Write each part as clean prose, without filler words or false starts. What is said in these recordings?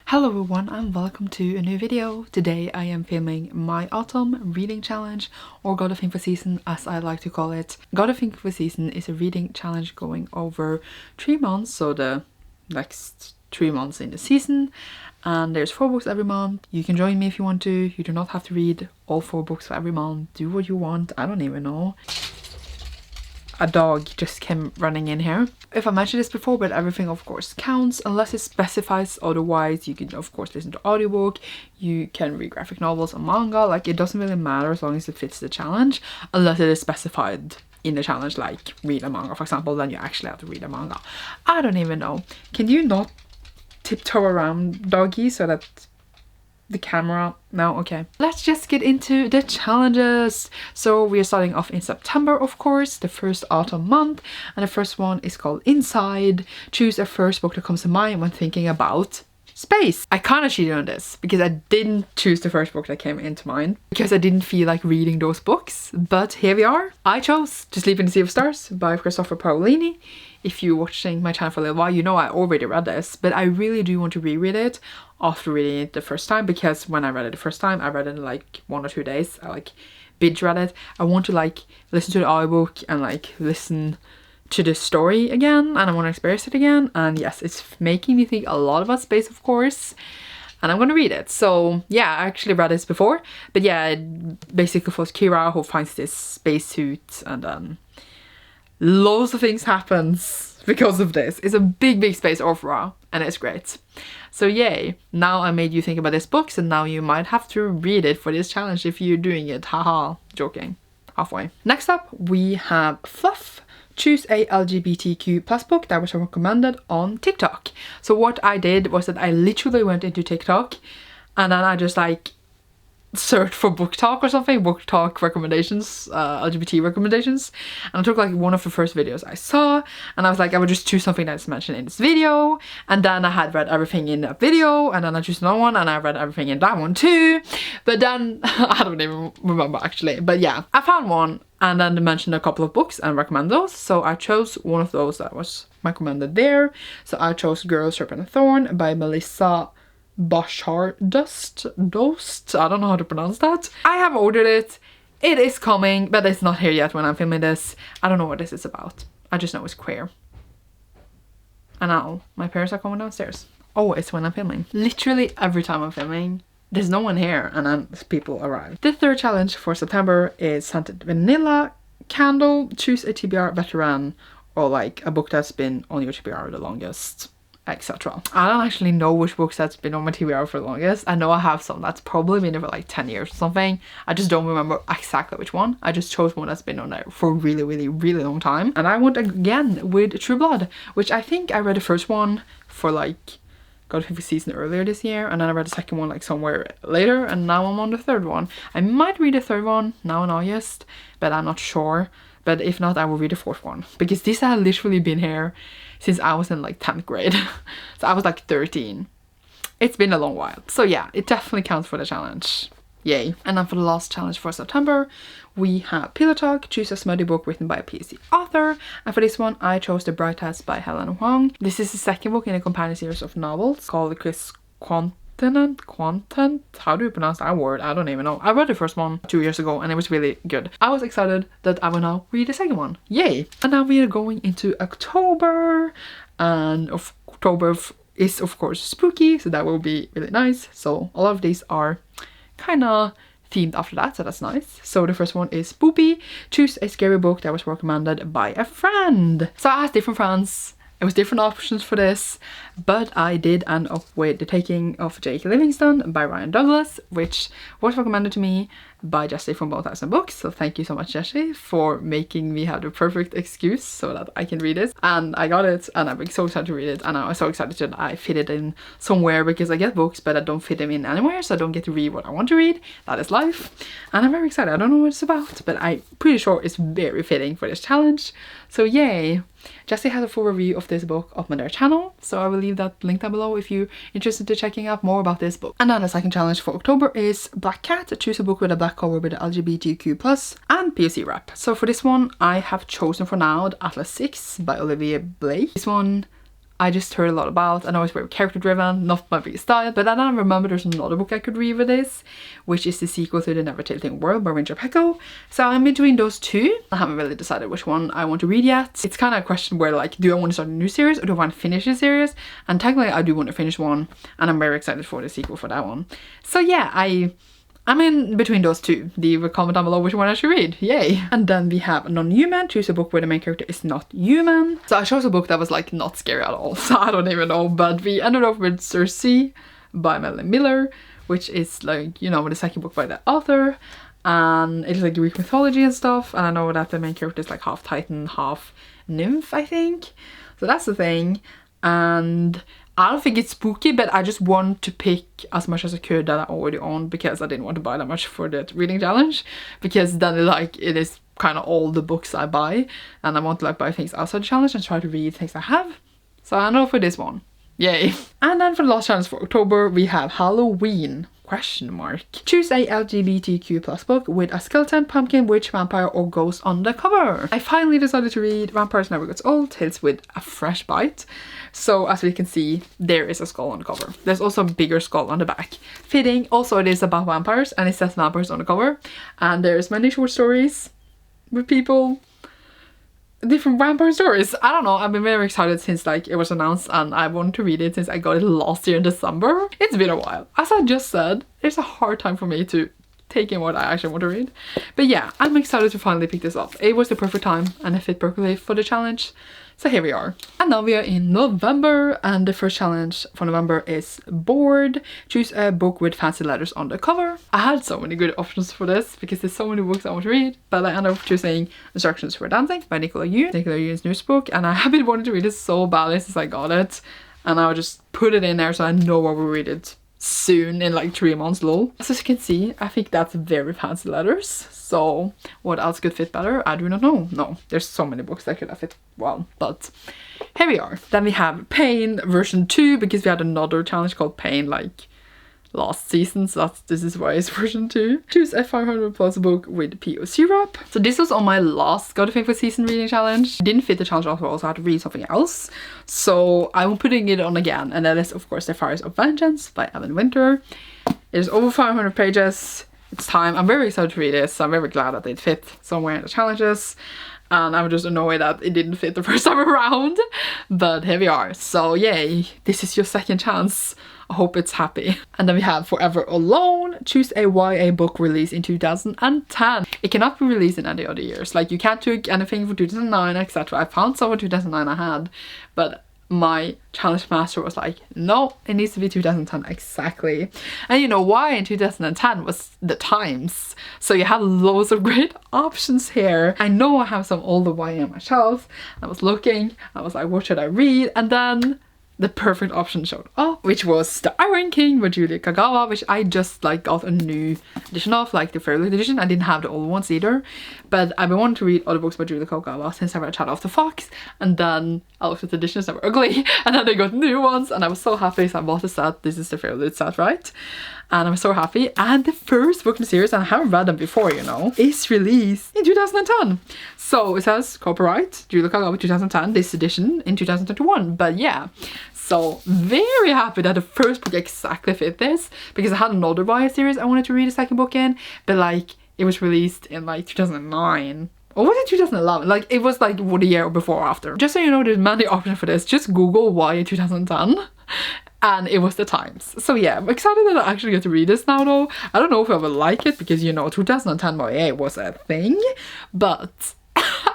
Hello everyone and welcome to a new video. Today I am filming my autumn reading challenge, or God of Info season as I like to call it. God of Info season is a reading challenge going over 3 months, so the next 3 months in the season, and there's 4 books every month. You can join me if you want to. You do not have to read all 4 books for every month. Do what you want. I don't even know. A dog just came running in here. If I mentioned this before, but everything of course counts unless it specifies otherwise. You can of course listen to audiobook, you can read graphic novels and manga, like it doesn't really matter as long as it fits the challenge, unless it is specified in the challenge, like read a manga for example, then you actually have to read a manga. I don't even know. Can you not tiptoe around doggy so that the camera? No, okay. Let's just get into the challenges. So we are starting off in September, of course, the first autumn month, and the first one is called Inside. Choose a first book that comes to mind when thinking about space. I kind of cheated on this because I didn't choose the first book that came into mind because I didn't feel like reading those books, but here we are. I chose To Sleep in the Sea of Stars by Christopher Paolini. If you're watching my channel for a little while, you know I already read this, but I really do want to reread it after reading it the first time, because when I read it the first time, I read it in like 1 or 2 days. I like binge read it. I want to like listen to the audiobook and like listen to the story again, and I want to experience it again. And yes, it's making me think a lot about space, of course, and I'm gonna read it. So yeah, I actually read this before, but yeah, it basically follows Kira, who finds this spacesuit, and then loads of things happens because of this. It's a big space opera and it's great. So yay, now I made you think about this book, so now you might have to read it for this challenge if you're doing it. Haha, joking. Halfway. Next up we have Fluff. Choose a LGBTQ plus book that was recommended on TikTok. So what I did was that I literally went into TikTok and then I just like search for book talk or something, book talk recommendations, LGBT recommendations, and I took like one of the first videos I saw, and I was like, I would just choose something that's mentioned in this video, and then I had read everything in that video, and then I chose another one and I read everything in that one too, but then I don't even remember actually, but yeah, I found one and then they mentioned a couple of books and recommend those, so I chose one of those that was recommended there. So I chose Girl, Serpent and Thorn by Melissa Dost. I don't know how to pronounce that. I have ordered it. It is coming, but it's not here yet when I'm filming this. I don't know what this is about. I just know it's queer. And now my parents are coming downstairs. Oh, it's when I'm filming. Literally every time I'm filming, there's no one here and then people arrive. The third challenge for September is Scented Vanilla Candle. Choose a TBR veteran, or like a book that's been on your TBR the longest, etc. I don't actually know which books that's been on my TBR for the longest. I know I have some that's probably been there for like 10 years or something. I just don't remember exactly which one. I just chose one that's been on there for a really long time. And I went again with True Blood, which I think I read the first one for like God of Info season earlier this year, and then I read the second one like somewhere later, and now I'm on the third one. I might read the third one now in August, but I'm not sure. But if not, I will read the fourth one, because these have literally been here since I was in like 10th grade. So I was like 13. It's been a long while. So yeah, it definitely counts for the challenge. Yay. And then for the last challenge for September, we have Pillow Talk. Choose a smutty book written by a PhD author. And for this one, I chose The Bright Hats by Helen Huang. This is the second book in a companion series of novels called Chris Quantent. How do you pronounce that word? I don't even know. I read the first one 2 years ago and it was really good. I was excited that I will now read the second one. Yay! And now we are going into October, and October is of course spooky, so that will be really nice. So a lot of these are kind of themed after that, so that's nice. So the first one is Spoopy. Choose a scary book that was recommended by a friend. So I asked different friends. It was different options for this, but I did end up with The Taking of J.K. Livingston by Ryan Douglas, which was recommended to me by Jessie from Both Thousand Books. So thank you so much, Jessie, for making me have the perfect excuse so that I can read it. And I got it, and I'm so excited to read it, and I was so excited that I fit it in somewhere, because I get books but I don't fit them in anywhere, so I don't get to read what I want to read. That is life, and I'm very excited. I don't know what it's about, but I'm pretty sure it's very fitting for this challenge. So yay! Jessie has a full review of this book up on their channel, so I will leave that link down below if you're interested in checking out more about this book. And then the second challenge for October is Black Cat. Choose a book with a black cover with the LGBTQ+ and POC rep. So for this one, I have chosen for now The Atlas 6 by Olivia Blake. This one I just heard a lot about. I know it's very character driven, not my biggest style, but then I remember there's another book I could read with this, which is the sequel to The Never Tilting World by Winter Pecco. So I'm between those two. I haven't really decided which one I want to read yet. It's kind of a question where like, do I want to start a new series or do I want to finish a series? And technically I do want to finish one, and I'm very excited for the sequel for that one. So yeah, I'm in between those two. Leave a comment down below which one I should read. Yay! And then we have non-human. Choose a book where the main character is not human. So I chose a book that was like not scary at all. So I don't even know. But we ended up with Circe by Melanie Miller, which is like, you know, the second book by the author. And it's like Greek mythology and stuff. And I know that the main character is like half Titan, half nymph, I think. So that's the thing. And I don't think it's spooky, but I just want to pick as much as I could that I already own, because I didn't want to buy that much for that reading challenge, because then it is kind of all the books I buy, and I want to like buy things outside the challenge and try to read things I have. So I know for this one. Yay. And then for the last challenge for October, we have Halloween ? Choose a LGBTQ plus book with a skeleton, pumpkin, witch, vampire, or ghost on the cover. I finally decided to read Vampires Never Gets Old, Tales with a Fresh Bite. So as we can see, there is a skull on the cover. There's also a bigger skull on the back. Fitting. Also, it is about vampires, and it says vampires on the cover. And there's many short stories with people, different vampire stories. I don't know, I've been very excited since like it was announced, and I wanted to read it since I got it last year in December. It's been a while. As I just said, it's a hard time for me to take in what I actually want to read. But yeah, I'm excited to finally pick this up. It was the perfect time and it fit perfectly for the challenge. So here we are. And now we are in November, and the first challenge for November is Bored. Choose a book with fancy letters on the cover. I had so many good options for this because there's so many books I want to read, but I ended up choosing Instructions for Dancing by Nicola Yu. Nicola Yu's newest book, and I have been wanting to read it so badly since I got it, and I'll just put it in there so I know I will read it soon in like 3 months, lol. As you can see, I think that's very fancy letters. So what else could fit better? I do not know. No, there's so many books that could have fit well, but here we are. Then we have Pain version 2, because we had another challenge called Pain like last season, so this is why it's version 2. Choose a 500 plus book with POC wrap. So this was on my last Got a Thing for Season reading challenge. It didn't fit the challenge after all, so I had to read something else. So I'm putting it on again, and that is of course The Fires of Vengeance by Evan Winter. It is over 500 pages. It's time. I'm very excited to read this. So I'm very glad that it fit somewhere in the challenges. And I'm just annoyed that it didn't fit the first time around. But here we are. So yay, this is your second chance. I hope it's happy. And then we have Forever Alone. Choose a YA book released in 2010. It cannot be released in any other years. Like you can't take anything from 2009, etc. I found some in 2009 I had, but my challenge master was like, no, it needs to be 2010 exactly. And you know why? In 2010 was the times, so you have loads of great options here. I know I have some older YA on my shelf. I was looking, I was like, what should I read? And then the perfect option showed up, which was The Iron King by Julia Kagawa, which I just like got a new edition of, like the Fairly edition. I didn't have the old ones either, but I've been wanting to read other books by Julia Kagawa since I read Shadow of the Fox, and then I looked at the editions that were ugly, and then they got new ones, and I was so happy, so I bought the set. This is the Fairly set, right? And I'm so happy. And the first book in the series, and I haven't read them before, you know, is released in 2010. So it says copyright Julia Kagawa 2010, this edition in 2021. But yeah, so very happy that the first book exactly fit this, because I had another YA series I wanted to read a second book in, but like it was released in like 2009. Or was it 2011? Like it was like the year before or after. Just so you know, there's many options for this. Just Google YA 2010. And it was the times. So yeah, I'm excited that I actually get to read this now though. I don't know if I will like it, because you know 2010 YA was a thing, but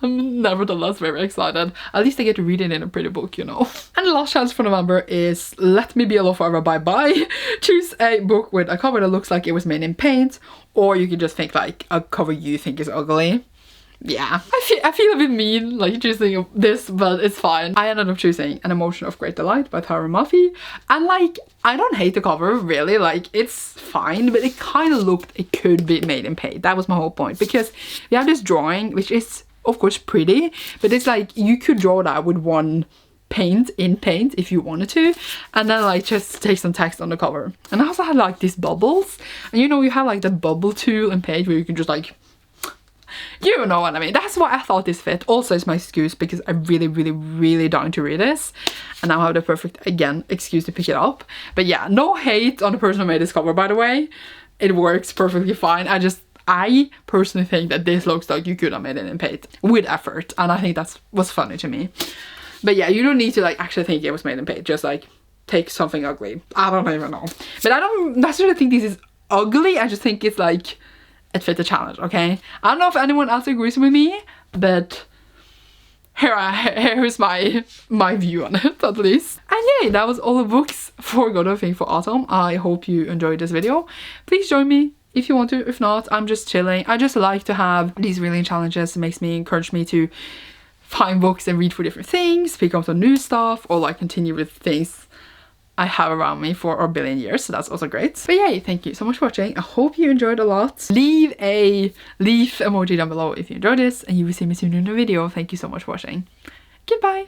I'm nevertheless very excited. At least I get to read it in a pretty book, you know. And the last challenge for November is Let Me Be Alone Forever Bye Bye. Choose a book with a cover that looks like it was made in paint, or you can just think like a cover you think is ugly. Yeah, I feel a bit mean like choosing this, but it's fine. I ended up choosing An Emotion of Great Delight by Tara Murphy, and like I don't hate the cover really, like it's fine, but it kind of looked it could be made in paint. That was my whole point, because we have this drawing which is of course pretty, but it's like you could draw that with one paint if you wanted to, and then like just take some text on the cover. And I also had like these bubbles, and you know you have like the bubble tool in Paint where you can just like, You know what I mean. That's why I thought this fit. Also, it's my excuse because I really dying to read this, and now I have the perfect, again, excuse to pick it up. But yeah, no hate on the person who made this cover, by the way. It works perfectly fine. I personally think that this looks like you could have made it in paint with effort, and I think that's what's funny to me. But yeah, you don't need to like actually think it was made in paint. Just like take something ugly. I don't even know. But I don't necessarily think this is ugly. I just think it's like it fit the challenge. Okay. I don't know if anyone else agrees with me, but here's my view on it at least. And yay, that was all the books for God of Think for autumn. I hope you enjoyed this video. Please join me if you want to. If not, I'm just chilling. I just like to have these reading challenges. It makes me encourage me to find books and read for different things, pick up some new stuff, or like continue with things I have around me for a billion years. So that's also great. But yay, thank you so much for watching. I hope you enjoyed a lot. Leave a leaf emoji down below if you enjoyed this, and you will see me soon in a video. Thank you so much for watching. Goodbye.